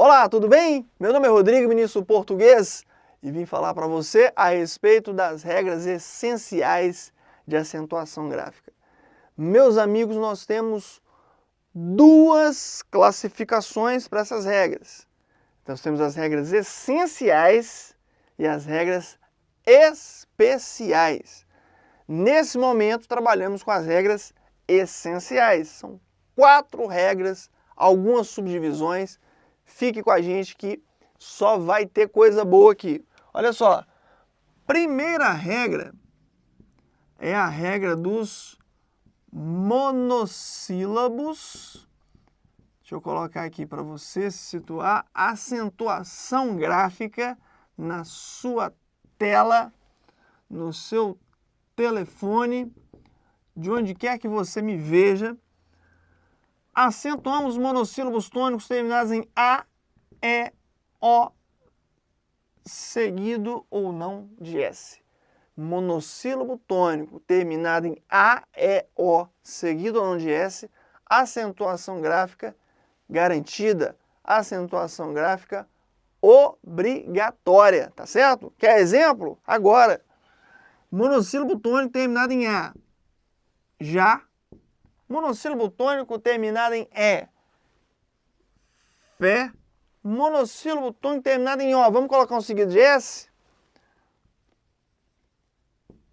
Olá, tudo bem? Meu nome é Rodrigo, ministro português, e vim falar para você a respeito das regras essenciais de acentuação gráfica. Meus amigos, nós temos duas classificações para essas regras. Então, nós temos as regras essenciais e as regras especiais. Nesse momento, trabalhamos com as regras essenciais. São 4 regras, algumas subdivisões. Fique com a gente que só vai ter coisa boa aqui. Olha só, primeira regra é a regra dos monossílabos. Deixa eu colocar aqui para você se situar. Acentuação gráfica na sua tela, no seu telefone, de onde quer que você me veja. Acentuamos monossílabos tônicos terminados em A, E, O, seguido ou não de S. Monossílabo tônico terminado em A, E, O, seguido ou não de S, acentuação gráfica garantida, acentuação gráfica obrigatória, tá certo? Quer exemplo? Agora, monossílabo tônico terminado em A, já. Monossílabo tônico terminado em E, fé. Monossílabo tônico terminado em O, vamos colocar um seguido de S?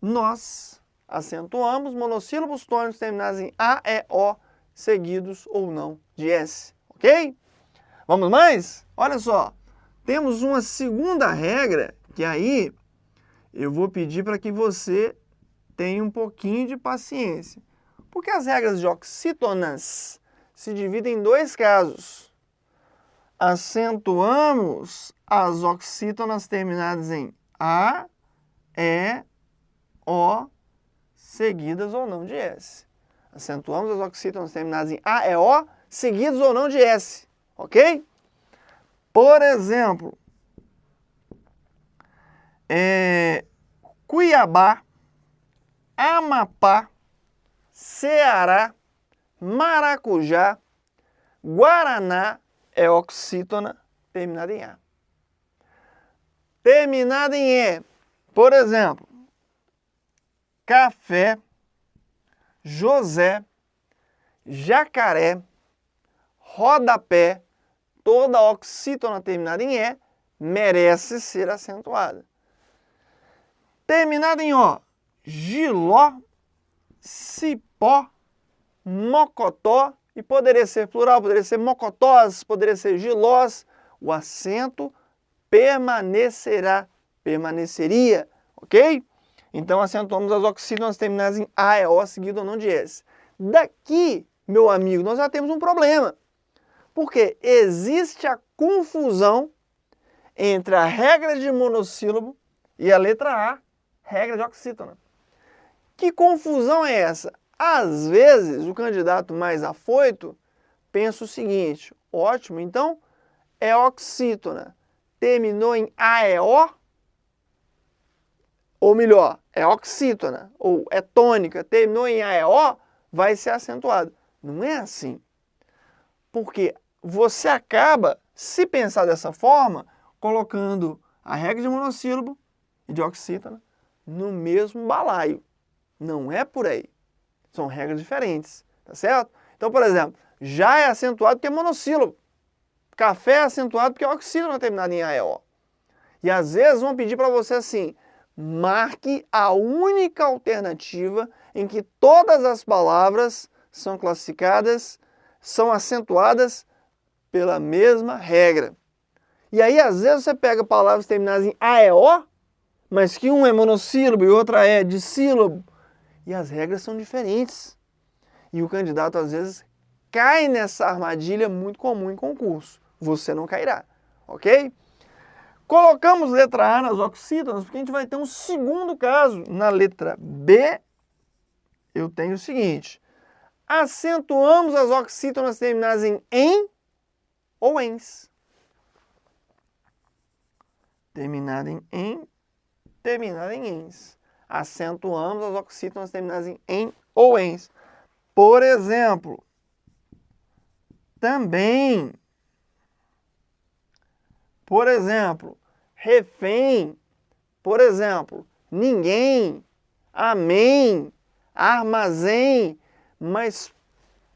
Nós acentuamos monossílabos tônicos terminados em A, E, O, seguidos ou não de S, ok? Vamos mais? Olha só, temos uma segunda regra que aí eu vou pedir para que você tenha um pouquinho de paciência. Porque as regras de oxítonas se dividem em 2 casos. Acentuamos as oxítonas terminadas em A, E, O, seguidas ou não de S. Acentuamos as oxítonas terminadas em A, E, O, seguidas ou não de S. Ok? Por exemplo, Cuiabá, Amapá, Ceará, Maracujá, Guaraná é oxítona terminada em A. Terminada em E, por exemplo, café, José, jacaré, rodapé, toda oxítona terminada em E merece ser acentuada. Terminada em O, Giló, cipó, mocotó, e poderia ser plural, poderia ser mocotós, poderia ser gilós, o acento permanecerá, permaneceria, ok? Então acentuamos as oxítonas terminadas em A, E, O, seguido ou não de S. Daqui, meu amigo, nós já temos um problema, porque existe a confusão entre a regra de monossílabo e a letra A, regra de oxítona. Que confusão é essa? Às vezes, o candidato mais afoito pensa o seguinte: ótimo, então é oxítona. Terminou em AEO, ou melhor, é oxítona, ou é tônica, terminou em AEO, vai ser acentuado. Não é assim. Porque você acaba, se pensar dessa forma, colocando a regra de monossílabo e de oxítona no mesmo balaio. Não é por aí. São regras diferentes, tá certo? Então, por exemplo, já é acentuado porque é monossílabo. Café é acentuado porque é oxítona terminada em AEO. E às vezes vão pedir para você assim: marque a única alternativa em que todas as palavras são classificadas, são acentuadas pela mesma regra. E aí, às vezes, você pega palavras terminadas em AEO, mas que um é monossílabo e outra é dissílabo, e as regras são diferentes. E o candidato, às vezes, cai nessa armadilha muito comum em concurso. Você não cairá, ok? Colocamos letra A nas oxítonas, porque a gente vai ter um segundo caso. Na letra B, eu tenho o seguinte: acentuamos as oxítonas terminadas em ou ens. Terminada em, terminada em ens. Acentuamos as oxítonas terminadas em ou ens. Por exemplo, também por exemplo, refém, por exemplo, ninguém, amém, armazém, mas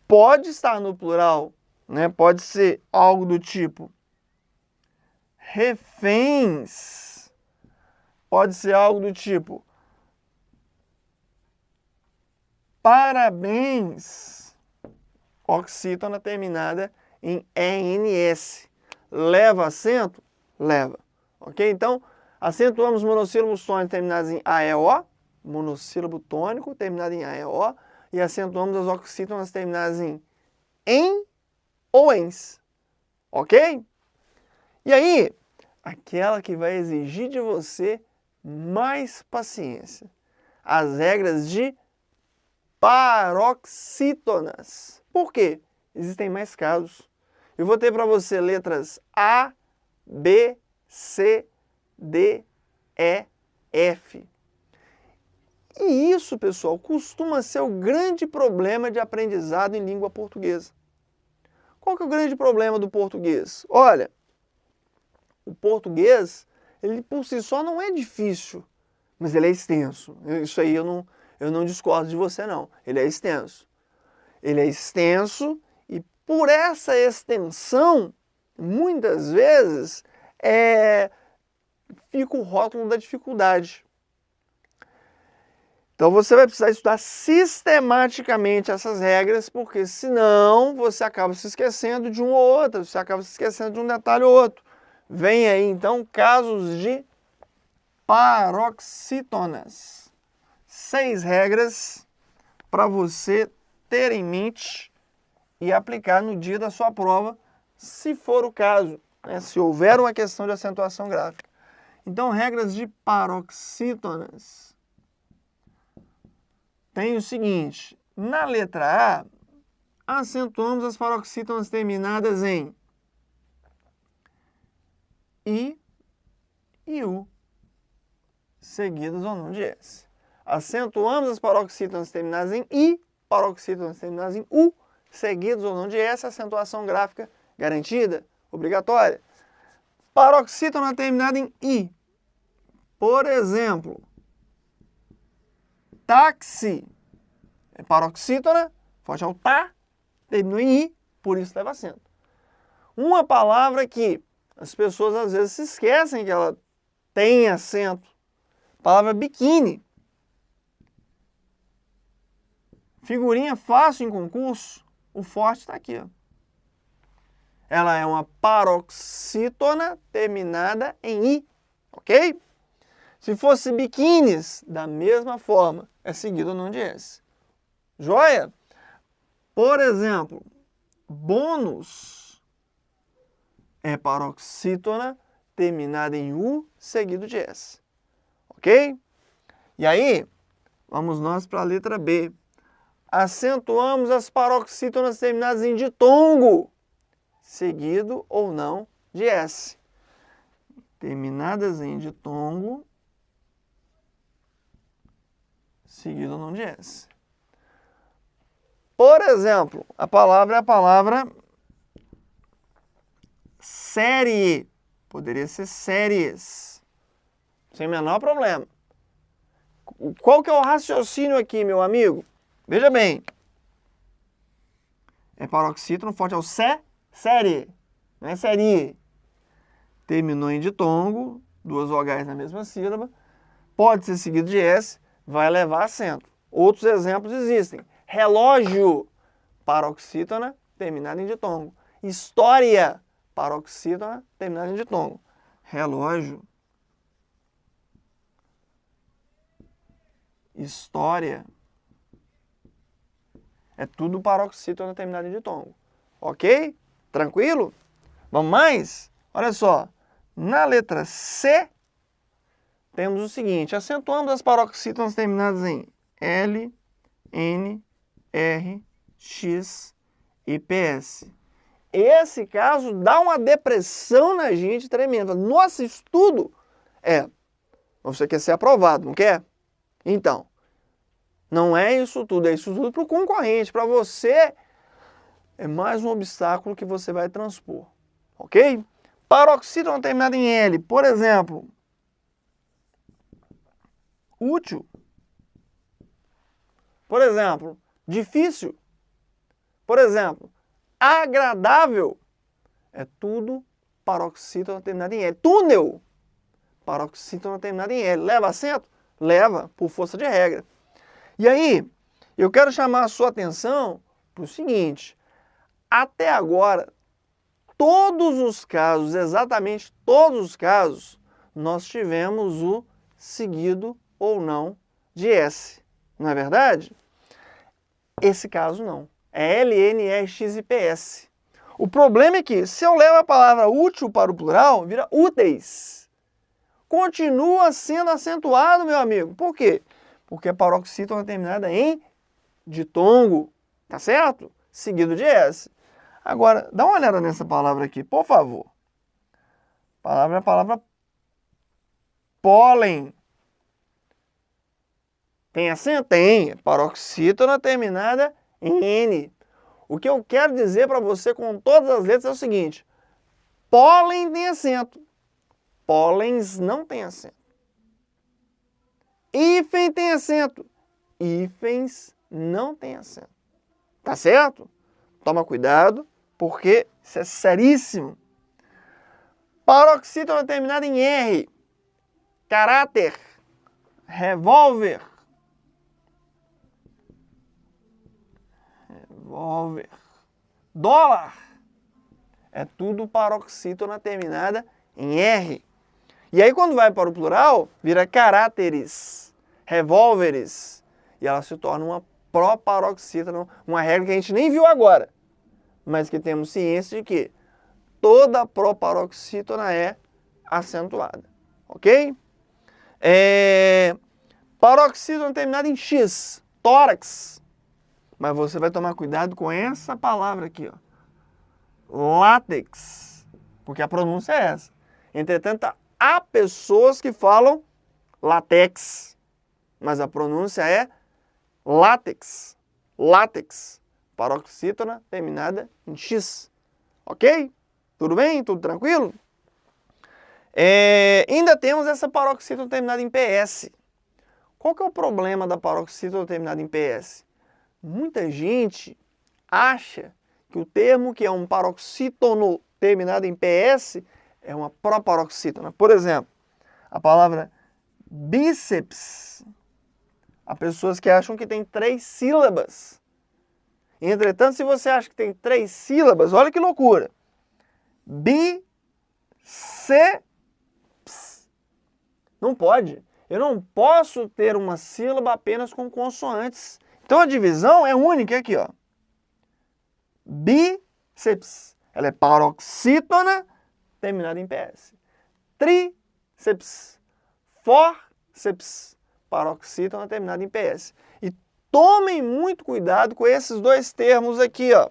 pode estar no plural, né? Pode ser algo do tipo reféns, pode ser algo do tipo parabéns, oxítona terminada em ENS. Leva acento? Leva. Ok? Então, acentuamos monossílabos tônicos terminados em AEO, monossílabo tônico terminado em AEO, e acentuamos as oxítonas terminadas em ou ens. Ok? E aí, aquela que vai exigir de você mais paciência. As regras de paroxítonas. Por quê? Existem mais casos. Eu vou ter para você letras A, B, C, D, E, F. E isso, pessoal, costuma ser o grande problema de aprendizado em língua portuguesa. Qual que é o grande problema do português? Olha, o português, ele por si só não é difícil, mas ele é extenso. Isso aí eu não discordo de você, não. Ele é extenso. Ele é extenso e por essa extensão, muitas vezes, fica o rótulo da dificuldade. Então você vai precisar estudar sistematicamente essas regras, porque senão você acaba se esquecendo de um ou outro, você acaba se esquecendo de um detalhe ou outro. Vem aí então casos de paroxítonas. 6 regras para você ter em mente e aplicar no dia da sua prova, se for o caso, né? Se houver uma questão de acentuação gráfica. Então, regras de paroxítonas. Tem o seguinte, na letra A, acentuamos as paroxítonas terminadas em I e U, seguidas ou não de S. Acentuamos as paroxítonas terminadas em I, paroxítonas terminadas em U, seguidas ou não de S, acentuação gráfica garantida, obrigatória. Paroxítona terminada em I. Por exemplo, táxi. É paroxítona, forte ao tá, terminou em I, por isso leva acento. Uma palavra que as pessoas às vezes se esquecem que ela tem acento. Palavra biquíni. Figurinha fácil em concurso, o forte está aqui. Ó. Ela é uma paroxítona terminada em I, ok? Se fosse biquínis, da mesma forma, é seguido ou não de S. Joia? Por exemplo, bônus é paroxítona terminada em U, seguido de S. Ok? E aí, vamos nós para a letra B. Acentuamos as paroxítonas terminadas em ditongo, seguido ou não de S. Terminadas em ditongo, seguido ou não de S. Por exemplo, a palavra é a palavra série. Poderia ser séries. Sem o menor problema. Qual que é o raciocínio aqui, meu amigo? Veja bem. É paroxítono forte ao série. Não é série. Terminou em ditongo, 2 vogais na mesma sílaba. Pode ser seguido de S, vai levar acento. Outros exemplos existem. Relógio, paroxítona, terminada em ditongo. História, paroxítona, terminada em ditongo. Relógio. História. É tudo paroxítona terminada em ditongo. Ok? Tranquilo? Vamos mais? Olha só. Na letra C, temos o seguinte. Acentuamos as paroxítonas terminadas em L, N, R, X e PS. Esse caso dá uma depressão na gente tremenda. Nossa, isso tudo você quer ser aprovado, não quer? Então, não é isso tudo para o concorrente. Para você, é mais um obstáculo que você vai transpor. Ok? Paroxítona terminada em L, por exemplo, útil. Por exemplo, difícil. Por exemplo, agradável. É tudo paroxítona terminada em L. Túnel, paroxítona terminada em L. Leva acento? Leva, por força de regra. E aí, eu quero chamar a sua atenção para o seguinte. Até agora, todos os casos, exatamente todos os casos, nós tivemos o seguido ou não de S. Não é verdade? Esse caso não. É L, N, E, X e PS. O problema é que, se eu levo a palavra útil para o plural, vira úteis. Continua sendo acentuado, meu amigo. Por quê? Porque a paroxítona terminada em ditongo, tá certo? Seguido de S. Agora, dá uma olhada nessa palavra aqui, por favor. Palavra é a palavra pólen. Tem acento? Tem. Paroxítona terminada em N. O que eu quero dizer para você com todas as letras é o seguinte. Pólen tem acento. Pólens não tem acento. Hífen tem acento. Hífens não tem acento. Tá certo? Toma cuidado, porque isso é seríssimo. Paroxítona terminada em R. Caráter. Revólver. Revólver. Dólar. É tudo paroxítona terminada em R. E aí quando vai para o plural, vira caráteres, revólveres. E ela se torna uma proparoxítona, uma regra que a gente nem viu agora. Mas que temos ciência de que toda proparoxítona é acentuada. Ok? Paroxítona terminada em X, tórax. Mas você vai tomar cuidado com essa palavra aqui, ó. Látex. Porque a pronúncia é essa. Entretanto, há pessoas que falam látex. Mas a pronúncia é látex. Látex. Paroxítona terminada em X. Ok? Tudo bem? Tudo tranquilo? Ainda temos essa paroxítona terminada em PS. Qual que é o problema da paroxítona terminada em PS? Muita gente acha que o termo que é um paroxítono terminado em PS é uma proparoxítona. Por exemplo, a palavra bíceps. Há pessoas que acham que tem 3 sílabas. Entretanto, se você acha que tem 3 sílabas, olha que loucura. Bíceps. Não pode. Eu não posso ter uma sílaba apenas com consoantes. Então a divisão é única aqui, ó. Bíceps. Ela é paroxítona terminada em PS. Tríceps. Fórceps. Paroxítona terminada em PS. E tomem muito cuidado com esses dois termos aqui, ó.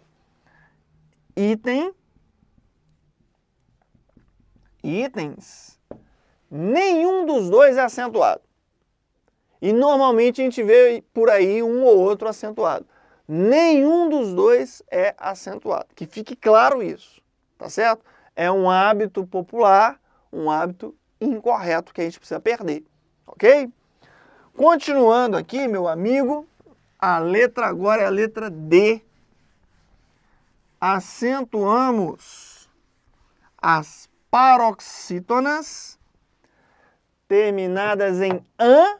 Item. Itens. Nenhum dos dois é acentuado. E normalmente a gente vê por aí um ou outro acentuado. Nenhum dos dois é acentuado. Que fique claro isso, tá certo? É um hábito popular, um hábito incorreto que a gente precisa perder, ok? Continuando aqui, meu amigo, a letra agora é a letra D. Acentuamos as paroxítonas terminadas em an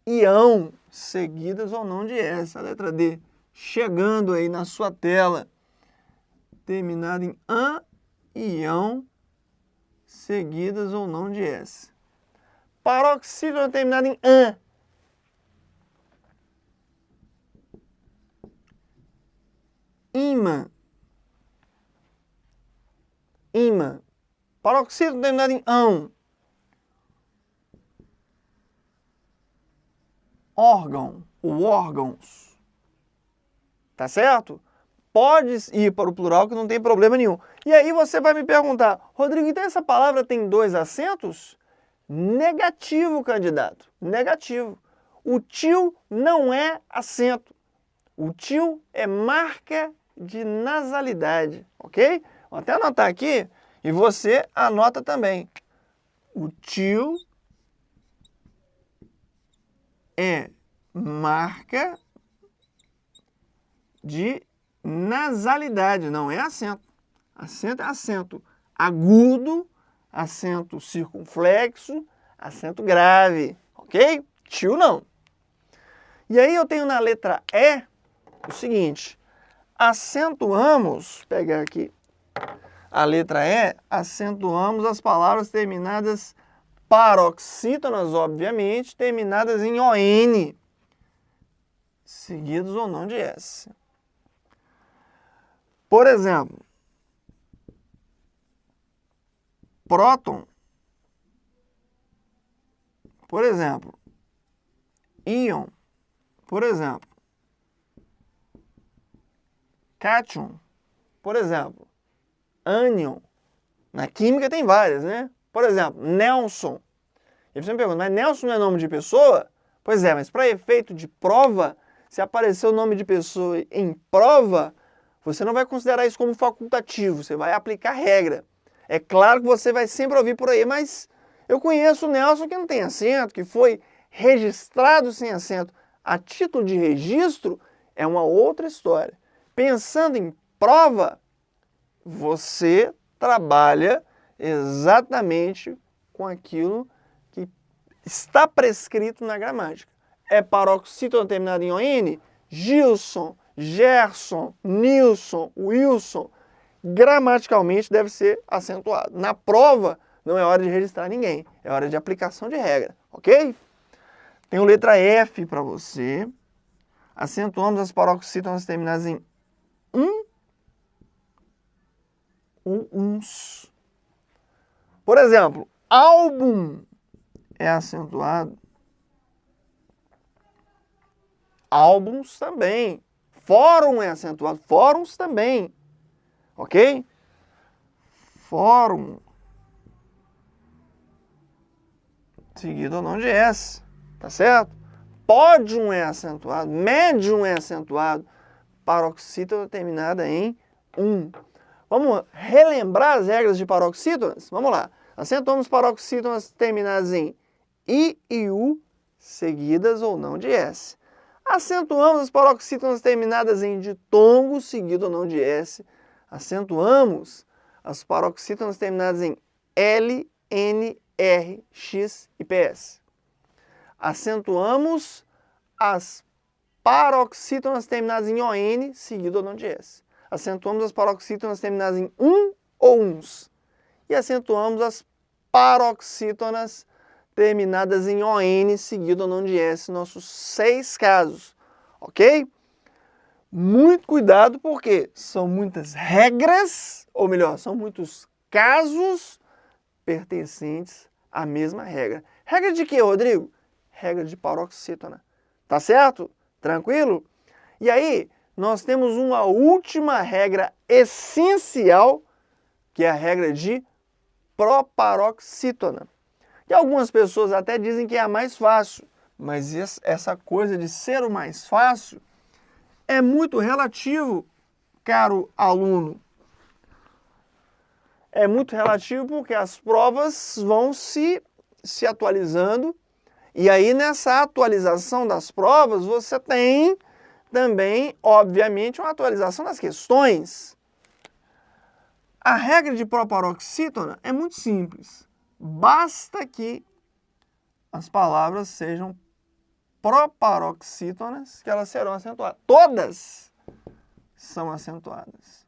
e ão, seguidas ou não de S. A letra D chegando aí na sua tela, terminada em an e ão, seguidas ou não de S. Paroxítona terminada em an. Imã. Imã. Paroxítona terminada em ão. Órgão, ou órgãos. Tá certo? Pode ir para o plural que não tem problema nenhum. E aí você vai me perguntar, Rodrigo, então essa palavra tem 2 acentos? Negativo, candidato. Negativo. O tio não é acento. O tio é marca de nasalidade, ok? Vou até anotar aqui E você anota também. O tio é marca de nasalidade, não é acento. Acento é acento agudo, acento circunflexo, acento grave, ok? Tio não. E aí eu tenho na letra E o seguinte, acentuamos, pegar aqui a letra E, acentuamos as palavras terminadas paroxítonas, obviamente, terminadas em ON, seguidos ou não de S. Por exemplo, próton, por exemplo, íon, por exemplo, cátion, por exemplo, ânion. Na química tem várias, né? Por exemplo, Nelson. E você me pergunta, mas Nelson não é nome de pessoa? Pois é, mas para efeito de prova, se aparecer o nome de pessoa em prova, você não vai considerar isso como facultativo, você vai aplicar regra. É claro que você vai sempre ouvir por aí, mas eu conheço o Nelson que não tem acento, que foi registrado sem acento. A título de registro é uma outra história. Pensando em prova, você trabalha exatamente com aquilo que está prescrito na gramática. É paroxítona terminado em ON? Gilson, Gerson, Nilson, Wilson. Gramaticalmente deve ser acentuado. Na prova, não é hora de registrar ninguém. É hora de aplicação de regra, ok? Tenho letra F para você. Acentuamos as paroxítonas terminadas em ou uns. Por exemplo, álbum é acentuado. Álbuns também. Fórum é acentuado. Fóruns também. Ok? Fórum. Seguido ou não de S. Tá certo? Pódium é acentuado. Médium é acentuado. Paroxítona terminada em Vamos relembrar as regras de paroxítonas? Vamos lá. Acentuamos paroxítonas terminadas em I e U, seguidas ou não de S. Acentuamos as paroxítonas terminadas em ditongo, seguido ou não de S. Acentuamos as paroxítonas terminadas em L, N, R, X e PS. Acentuamos as paroxítonas terminadas em ON, seguido ou não de S. Acentuamos as paroxítonas terminadas em ou uns. E acentuamos as paroxítonas terminadas em ON, seguido ou não de S, nossos 6 casos. Ok? Muito cuidado, porque são muitas regras, ou melhor, são muitos casos pertencentes à mesma regra. Regra de quê, Rodrigo? Regra de paroxítona. Tá certo? Tranquilo? E aí, nós temos uma última regra essencial, que é a regra de proparoxítona. E algumas pessoas até dizem que é a mais fácil, mas essa coisa de ser o mais fácil é muito relativo, caro aluno. É muito relativo porque as provas vão se atualizando, e aí nessa atualização das provas você tem também, obviamente, uma atualização das questões. A regra de proparoxítona é muito simples. Basta que as palavras sejam proparoxítonas, que elas serão acentuadas. Todas são acentuadas.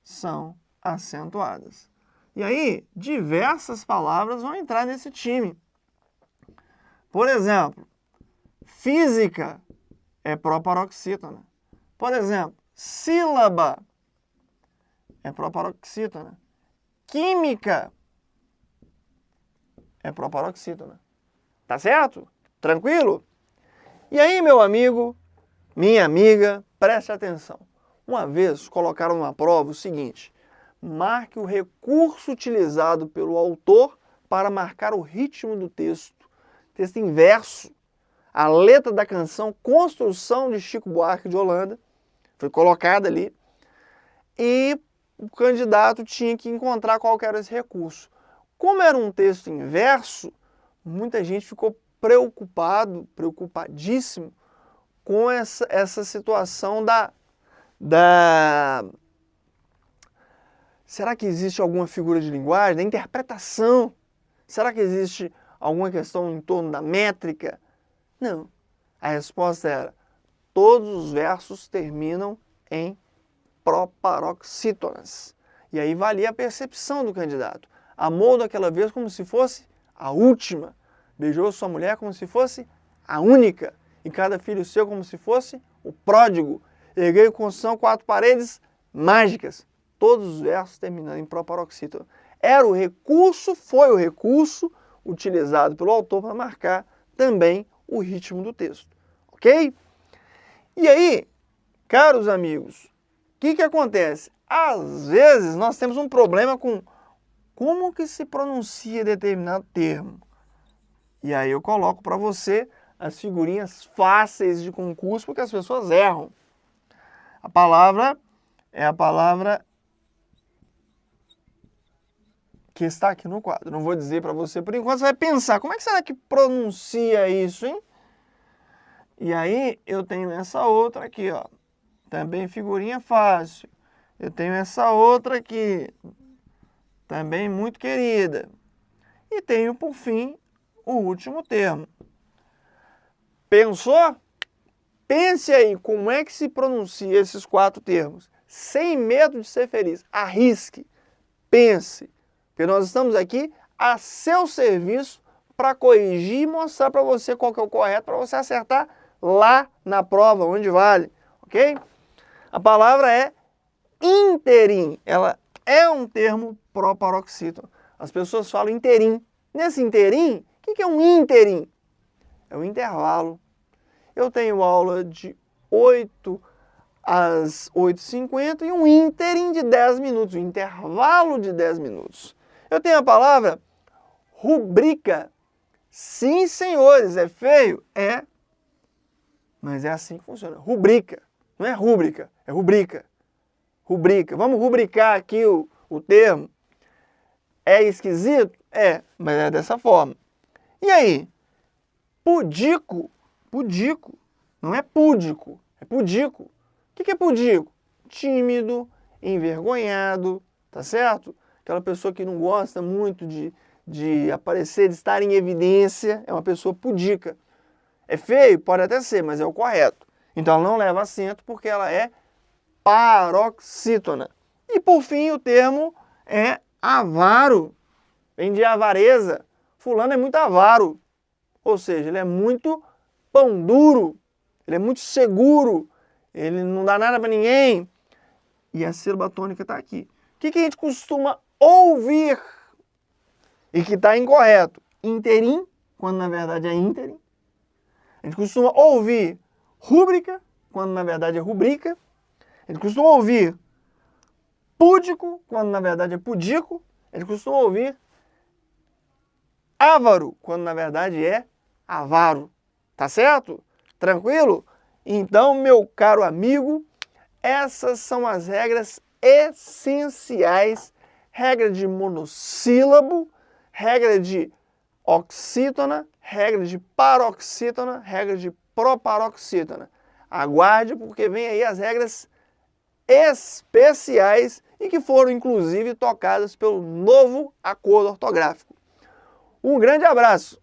São acentuadas. E aí, diversas palavras vão entrar nesse time. Por exemplo, física é proparoxítona. Por exemplo, sílaba é proparoxítona. Química é proparoxítona. Tá certo? Tranquilo? E aí, meu amigo, minha amiga, preste atenção. Uma vez colocaram numa prova o seguinte: marque o recurso utilizado pelo autor para marcar o ritmo do texto. Texto em verso. A letra da canção Construção de Chico Buarque de Holanda foi colocada ali. E o candidato tinha que encontrar qual que era esse recurso. Como era um texto inverso, muita gente ficou preocupadíssimo com essa situação Será que existe alguma figura de linguagem, da interpretação? Será que existe alguma questão em torno da métrica? Não. A resposta era: todos os versos terminam em proparoxítonas. E aí valia a percepção do candidato. Amou daquela vez como se fosse a última. Beijou sua mulher como se fosse a única. E cada filho seu como se fosse o pródigo. Erguei com construção 4 paredes mágicas. Todos os versos terminando em proparoxítona. Era o recurso, foi o recurso utilizado pelo autor para marcar também o ritmo do texto. Ok? E aí, caros amigos, o que acontece? Às vezes nós temos um problema com como que se pronuncia determinado termo. E aí eu coloco para você as figurinhas fáceis de concurso, porque as pessoas erram. A palavra é a palavra que está aqui no quadro. Não vou dizer para você por enquanto, você vai pensar, como é que será que pronuncia isso, hein? E aí eu tenho essa outra aqui, ó. Também figurinha fácil. Eu tenho essa outra aqui, também muito querida. E tenho, por fim, o último termo. Pensou? Pense aí como é que se pronuncia esses 4 termos. Sem medo de ser feliz. Arrisque. Pense. Porque nós estamos aqui a seu serviço para corrigir e mostrar para você qual que é o correto para você acertar lá na prova, onde vale. Ok? A palavra é interim. Ela é um termo proparoxítono. As pessoas falam interim. Nesse interim, o que é um interim? É um intervalo. Eu tenho aula de 8 às 8h50 e um interim de 10 minutos, um intervalo de 10 minutos. Eu tenho a palavra rubrica. Sim, senhores, é feio? É. Mas é assim que funciona. Rubrica. Não é rúbrica, é rubrica. Rubrica. Vamos rubricar aqui o termo. É esquisito? É, mas é dessa forma. E aí? Pudico. Pudico. Não é púdico, é pudico. O que é pudico? Tímido, envergonhado, tá certo? Aquela pessoa que não gosta muito de aparecer, de estar em evidência, é uma pessoa pudica. É feio? Pode até ser, mas é o correto. Então ela não leva acento porque ela é paroxítona. E por fim o termo é avaro. Vem de avareza. Fulano é muito avaro. Ou seja, ele é muito pão duro. Ele é muito seguro. Ele não dá nada para ninguém. E a sílaba tônica está aqui. O que a gente costuma ouvir e que está incorreto? Interim, quando na verdade é ínterim. A gente costuma ouvir rúbrica, quando na verdade é rubrica. A gente costuma ouvir púdico, quando na verdade é pudico. A gente costuma ouvir avaro, quando na verdade é avaro. Tá certo? Tranquilo? Então, meu caro amigo, essas são as regras essenciais. Regra de monossílabo, regra de oxítona, regra de paroxítona, regra de proparoxítona. Aguarde, porque vem aí as regras especiais e que foram inclusive tocadas pelo novo acordo ortográfico. Um grande abraço!